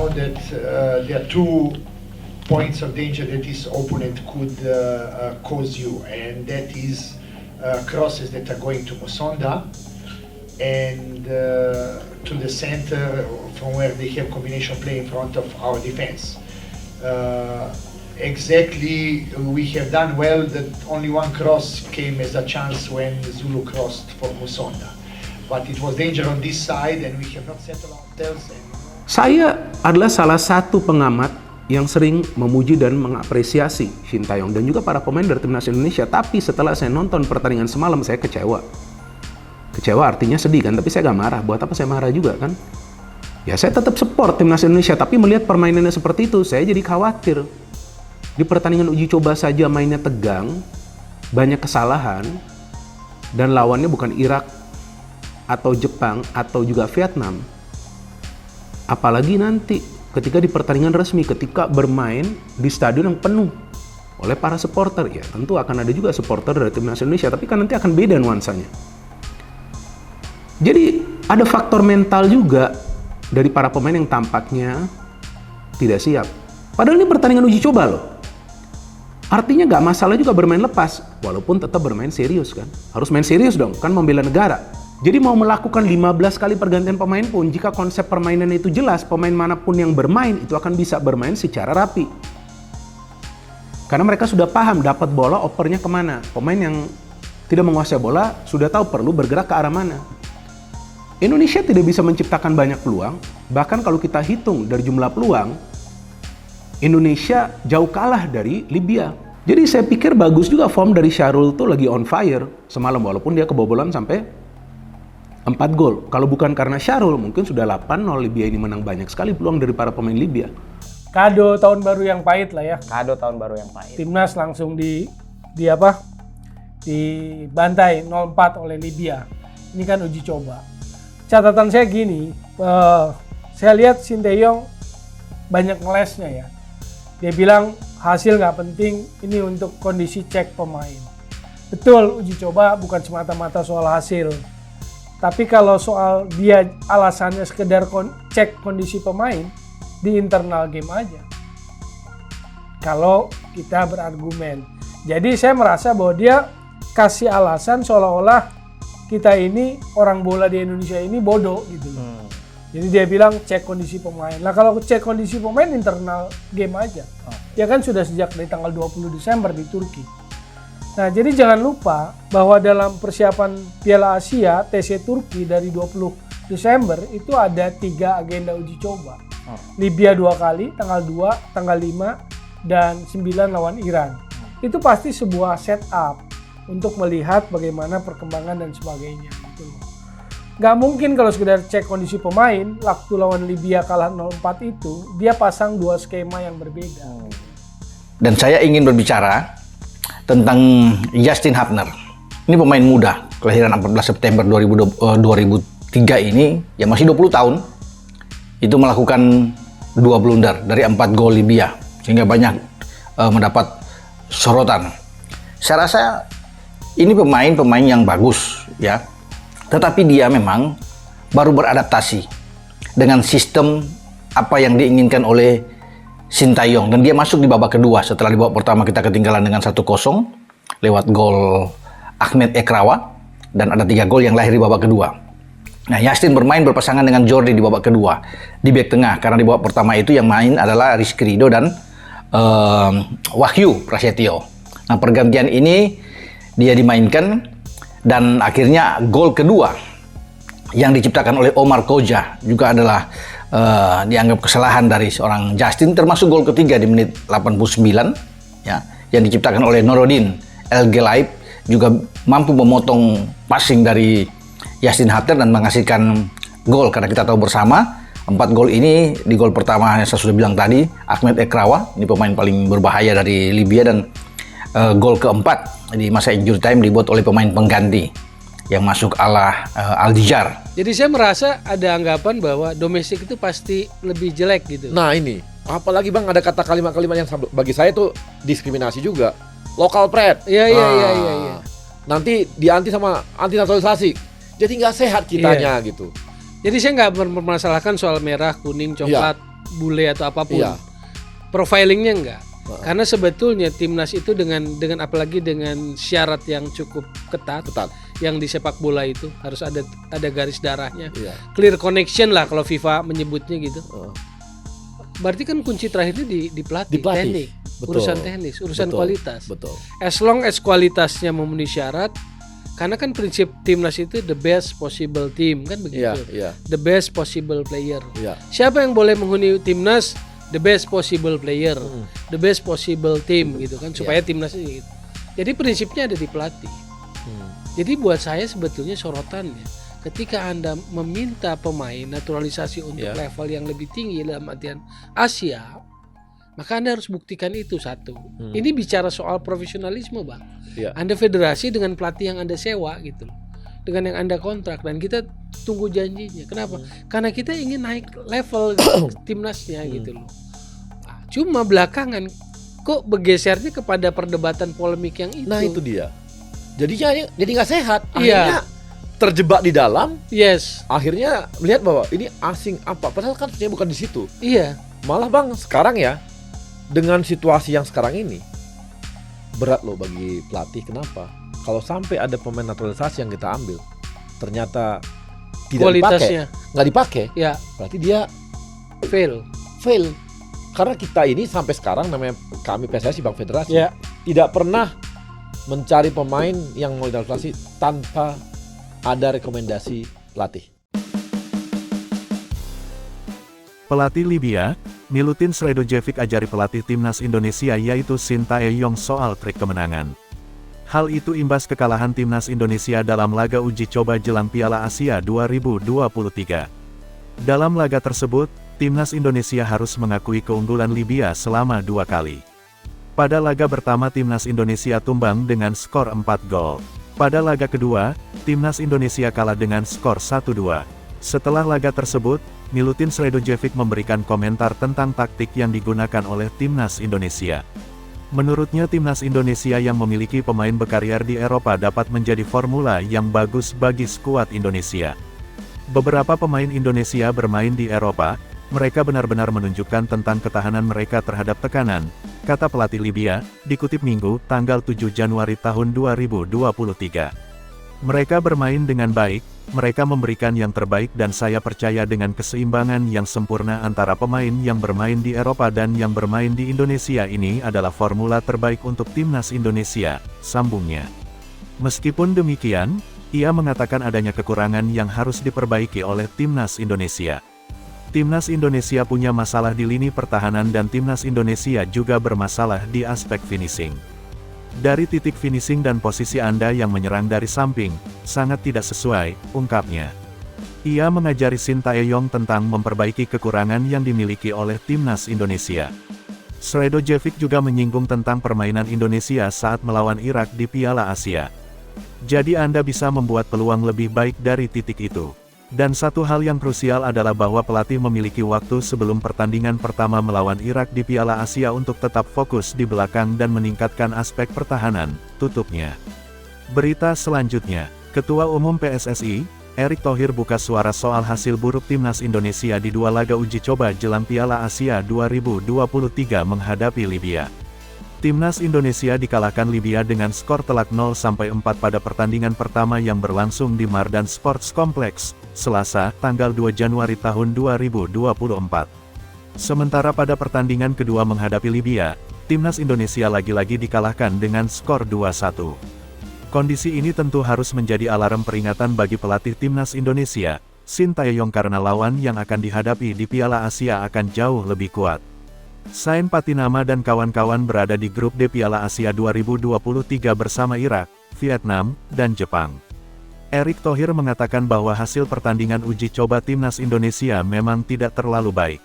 know that there are two points of danger that this opponent could cause you, and that is crosses that are going to Musonda and to the center from where they have combination play in front of our defense. Exactly, we have done well that only one cross came as a chance when Zulu crossed for Musonda. But it was danger on this side and we have not settled ourselves. Saya adalah salah satu pengamat yang sering memuji dan mengapresiasi Shin Tae-yong dan juga para pemain dari timnas Indonesia. Tapi setelah saya nonton pertandingan semalam, saya kecewa. Kecewa artinya sedih kan, tapi saya gak marah. Buat apa saya marah juga kan? Ya saya tetap support timnas Indonesia, tapi melihat permainannya seperti itu, saya jadi khawatir. Di pertandingan uji coba saja mainnya tegang, banyak kesalahan, dan lawannya bukan Irak atau Jepang atau juga Vietnam. Apalagi nanti ketika di pertandingan resmi, ketika bermain di stadion yang penuh oleh para supporter, ya tentu akan ada juga supporter dari timnas Indonesia, tapi kan nanti akan beda nuansanya. Jadi ada faktor mental juga dari para pemain yang tampaknya tidak siap. Padahal ini pertandingan uji coba loh. Artinya nggak masalah juga bermain lepas, walaupun tetap bermain serius kan. Harus main serius dong, kan membela negara. Jadi mau melakukan 15 kali pergantian pemain pun, jika konsep permainan itu jelas, pemain manapun yang bermain itu akan bisa bermain secara rapi. Karena mereka sudah paham dapat bola opernya kemana. Pemain yang tidak menguasai bola sudah tahu perlu bergerak ke arah mana. Indonesia tidak bisa menciptakan banyak peluang, bahkan kalau kita hitung dari jumlah peluang, Indonesia jauh kalah dari Libya. Jadi saya pikir bagus juga form dari Syahrul tuh lagi on fire semalam, walaupun dia kebobolan sampai 4 gol. Kalau bukan karena Syahrul, mungkin sudah 8-0 Libya ini menang banyak sekali peluang dari para pemain Libya. Kado tahun baru yang pahit lah ya. Kado tahun baru yang pahit. Timnas langsung dibantai 0-4 oleh Libya. Ini kan uji coba. Catatan saya gini, saya lihat Shin Tae-yong banyak ngelesnya ya. Dia bilang hasil nggak penting, ini untuk kondisi cek pemain. Betul, uji coba bukan semata-mata soal hasil. Tapi kalau soal dia alasannya sekedar cek kondisi pemain, di internal game aja. Kalau kita berargumen. Jadi saya merasa bahwa dia kasih alasan seolah-olah kita ini orang bola di Indonesia ini bodoh gitu loh. Jadi dia bilang cek kondisi pemain. Nah kalau cek kondisi pemain internal game aja. Ya kan sudah sejak dari tanggal 20 Desember di Turki. Nah jadi jangan lupa bahwa dalam persiapan Piala Asia TC Turki dari 20 Desember itu ada 3 agenda uji coba. Libya 2 kali, tanggal 2, tanggal 5, dan 9 lawan Iran. Itu pasti sebuah setup untuk melihat bagaimana perkembangan dan sebagainya. Gitu loh. Gak mungkin kalau sekedar cek kondisi pemain, waktu lawan Libya kalah 0-4 itu, dia pasang 2 skema yang berbeda. Dan saya ingin berbicara tentang Justin Hapner. Ini pemain muda, kelahiran 14 September 2003 ini, yang masih 20 tahun, itu melakukan 2 blunder dari 4 gol Libya, sehingga banyak mendapat sorotan. Saya rasa ini pemain yang bagus, ya. Tetapi dia memang baru beradaptasi dengan sistem apa yang diinginkan oleh Shin Tae-yong. Dan dia masuk di babak kedua setelah di babak pertama kita ketinggalan dengan 1-0 lewat gol Ahmed Ekrawa. Dan ada 3 gol yang lahir di babak kedua. Nah, Justin bermain berpasangan dengan Jordi di babak kedua. Di bek tengah, karena di babak pertama itu yang main adalah Rizky Ridho dan Wahyu Prasetyo. Nah, pergantian ini dia dimainkan. Dan akhirnya gol kedua yang diciptakan oleh Omar Koja juga adalah dianggap kesalahan dari seorang Justin, termasuk gol ketiga di menit 89 ya, yang diciptakan oleh Norodin El Gelaib, juga mampu memotong passing dari Justin Hapner dan menghasilkan gol. Karena kita tahu bersama 4 gol ini, di gol pertama yang saya sudah bilang tadi, Ahmed Ekrawa, ini pemain paling berbahaya dari Libya, dan gol keempat di masa injury time dibuat oleh pemain pengganti yang masuk ala Aldijar. Jadi saya merasa ada anggapan bahwa domestik itu pasti lebih jelek gitu. Nah ini, apalagi Bang ada kata kalimat-kalimat yang bagi saya itu diskriminasi juga. Lokal pride. Iya. Nanti anti naturalisasi. Jadi nggak sehat kitanya gitu. Jadi saya nggak mempermasalahkan soal merah, kuning, coklat. bule atau apapun. Iya. Profilingnya enggak. Karena sebetulnya timnas itu dengan apalagi dengan syarat yang cukup ketat, yang di sepak bola itu harus ada garis darahnya, clear connection lah kalau FIFA menyebutnya gitu. Berarti kan kunci terakhirnya di pelatih. Teknik, Betul. urusan teknis, urusan Betul. kualitas. Betul. As long as kualitasnya memenuhi syarat, karena kan prinsip timnas itu the best possible team kan begitu, Iya. the best possible player. Iya. Siapa yang boleh menghuni timnas? The best possible player, the best possible team gitu kan, supaya timnasnya gitu. Jadi prinsipnya ada di pelatih. Jadi buat saya sebetulnya sorotannya, ketika Anda meminta pemain naturalisasi untuk level yang lebih tinggi dalam artian Asia, maka Anda harus buktikan itu satu. Ini bicara soal profesionalisme, Bang. Anda federasi dengan pelatih yang Anda sewa gitu loh, dengan yang Anda kontrak, dan kita tunggu janjinya. Kenapa? Karena kita ingin naik level timnasnya gitu loh. Nah, cuma belakangan kok bergesernya kepada perdebatan polemik yang itu. Nah itu dia. Jadi nggak sehat. Iya. Akhirnya terjebak di dalam. Yes. Akhirnya melihat bahwa ini asing apa. Padahal kan sebenarnya bukan di situ. Iya. Malah Bang sekarang ya, dengan situasi yang sekarang ini berat loh bagi pelatih. Kenapa? Kalau sampai ada pemain naturalisasi yang kita ambil ternyata tidak Kualitasnya nggak dipakai, ya berarti dia fail. Karena kita ini sampai sekarang, namanya kami PSSI Bank Federasi, Ya. tidak pernah mencari pemain yang mau naturalisasi tanpa ada rekomendasi pelatih. Pelatih Libya, Milutin Sredojevic ajari pelatih timnas Indonesia yaitu Sintayong soal trik kemenangan. Hal itu imbas kekalahan timnas Indonesia dalam laga uji coba jelang Piala Asia 2023. Dalam laga tersebut, timnas Indonesia harus mengakui keunggulan Libya selama 2 kali. Pada laga pertama timnas Indonesia tumbang dengan skor 4 gol. Pada laga kedua, timnas Indonesia kalah dengan skor 1-2. Setelah laga tersebut, Milutin Sredojevic memberikan komentar tentang taktik yang digunakan oleh timnas Indonesia. Menurutnya timnas Indonesia yang memiliki pemain berkarir di Eropa dapat menjadi formula yang bagus bagi skuad Indonesia. Beberapa pemain Indonesia bermain di Eropa, mereka benar-benar menunjukkan tentang ketahanan mereka terhadap tekanan, kata pelatih Libya, dikutip Minggu, tanggal 7 Januari tahun 2023. Mereka bermain dengan baik, mereka memberikan yang terbaik dan saya percaya dengan keseimbangan yang sempurna antara pemain yang bermain di Eropa dan yang bermain di Indonesia ini adalah formula terbaik untuk timnas Indonesia, sambungnya. Meskipun demikian, ia mengatakan adanya kekurangan yang harus diperbaiki oleh timnas Indonesia. Timnas Indonesia punya masalah di lini pertahanan dan timnas Indonesia juga bermasalah di aspek finishing. Dari titik finishing dan posisi Anda yang menyerang dari samping, sangat tidak sesuai, ungkapnya. Ia mengajari Sintayong tentang memperbaiki kekurangan yang dimiliki oleh timnas Indonesia. Sredojevic juga menyinggung tentang permainan Indonesia saat melawan Irak di Piala Asia. Jadi Anda bisa membuat peluang lebih baik dari titik itu. Dan satu hal yang krusial adalah bahwa pelatih memiliki waktu sebelum pertandingan pertama melawan Irak di Piala Asia untuk tetap fokus di belakang dan meningkatkan aspek pertahanan, tutupnya. Berita selanjutnya, Ketua Umum PSSI, Erick Thohir buka suara soal hasil buruk timnas Indonesia di 2 laga uji coba jelang Piala Asia 2023 menghadapi Libya. Timnas Indonesia dikalahkan Libya dengan skor telak 0-4 pada pertandingan pertama yang berlangsung di Mardan Sports Complex, Selasa, tanggal 2 Januari tahun 2024. Sementara pada pertandingan kedua menghadapi Libya, timnas Indonesia lagi-lagi dikalahkan dengan skor 2-1. Kondisi ini tentu harus menjadi alarm peringatan bagi pelatih timnas Indonesia, Sintayong, karena lawan yang akan dihadapi di Piala Asia akan jauh lebih kuat. Sain Patinama dan kawan-kawan berada di grup D Piala Asia 2023 bersama Irak, Vietnam, dan Jepang. Erick Thohir mengatakan bahwa hasil pertandingan uji coba timnas Indonesia memang tidak terlalu baik.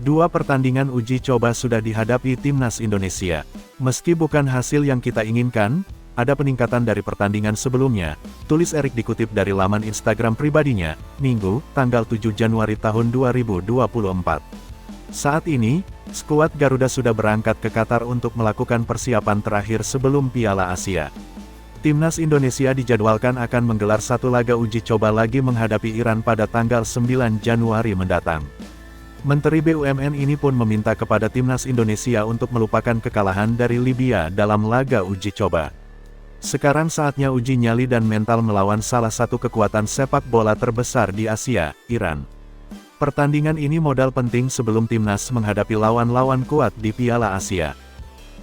2 pertandingan uji coba sudah dihadapi timnas Indonesia. Meski bukan hasil yang kita inginkan, ada peningkatan dari pertandingan sebelumnya, tulis Erick dikutip dari laman Instagram pribadinya, Minggu, tanggal 7 Januari tahun 2024. Saat ini, skuad Garuda sudah berangkat ke Qatar untuk melakukan persiapan terakhir sebelum Piala Asia. Timnas Indonesia dijadwalkan akan menggelar 1 laga uji coba lagi menghadapi Iran pada tanggal 9 Januari mendatang. Menteri BUMN ini pun meminta kepada timnas Indonesia untuk melupakan kekalahan dari Libya dalam laga uji coba. Sekarang saatnya uji nyali dan mental melawan salah satu kekuatan sepak bola terbesar di Asia, Iran. Pertandingan ini modal penting sebelum timnas menghadapi lawan-lawan kuat di Piala Asia.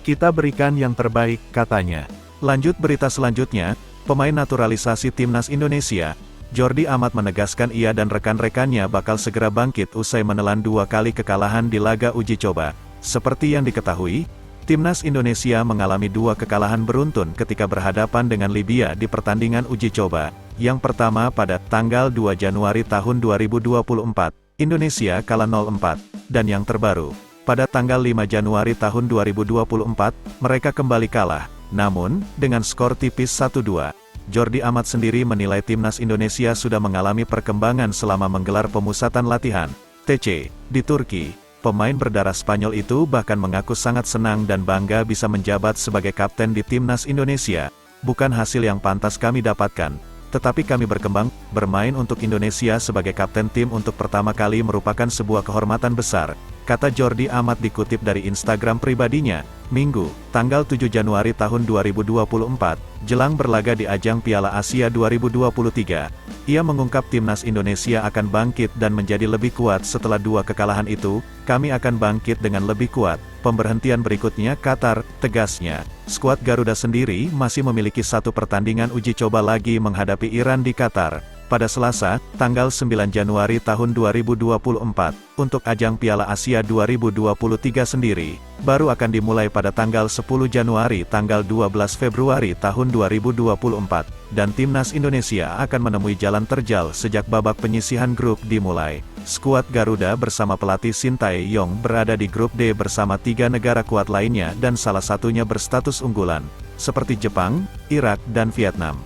Kita berikan yang terbaik, katanya. Lanjut berita selanjutnya, pemain naturalisasi timnas Indonesia, Jordi Amat menegaskan ia dan rekan-rekannya bakal segera bangkit usai menelan 2 kali kekalahan di laga uji coba. Seperti yang diketahui, timnas Indonesia mengalami 2 kekalahan beruntun ketika berhadapan dengan Libya di pertandingan uji coba. Yang pertama pada tanggal 2 Januari tahun 2024, Indonesia kalah 0-4, dan yang terbaru, pada tanggal 5 Januari tahun 2024, mereka kembali kalah, namun, dengan skor tipis 1-2. Jordi Amat sendiri menilai timnas Indonesia sudah mengalami perkembangan selama menggelar pemusatan latihan, TC, di Turki. Pemain berdarah Spanyol itu bahkan mengaku sangat senang dan bangga bisa menjabat sebagai kapten di timnas Indonesia. Bukan hasil yang pantas kami dapatkan, tetapi kami berkembang, bermain untuk Indonesia sebagai kapten tim untuk pertama kali merupakan sebuah kehormatan besar, kata Jordi Amat dikutip dari Instagram pribadinya, Minggu, tanggal 7 Januari tahun 2024, jelang berlaga di ajang Piala Asia 2023. Ia mengungkap timnas Indonesia akan bangkit dan menjadi lebih kuat setelah 2 kekalahan itu, kami akan bangkit dengan lebih kuat. Pemberhentian berikutnya Qatar, tegasnya. Skuad Garuda sendiri masih memiliki 1 pertandingan uji coba lagi menghadapi Iran di Qatar. Pada Selasa, tanggal 9 Januari tahun 2024, untuk ajang Piala Asia 2023 sendiri, baru akan dimulai pada tanggal 10 Januari tanggal 12 Februari tahun 2024, dan timnas Indonesia akan menemui jalan terjal sejak babak penyisihan grup dimulai. Skuad Garuda bersama pelatih Sintayong berada di grup D bersama 3 negara kuat lainnya dan salah satunya berstatus unggulan, seperti Jepang, Irak dan Vietnam.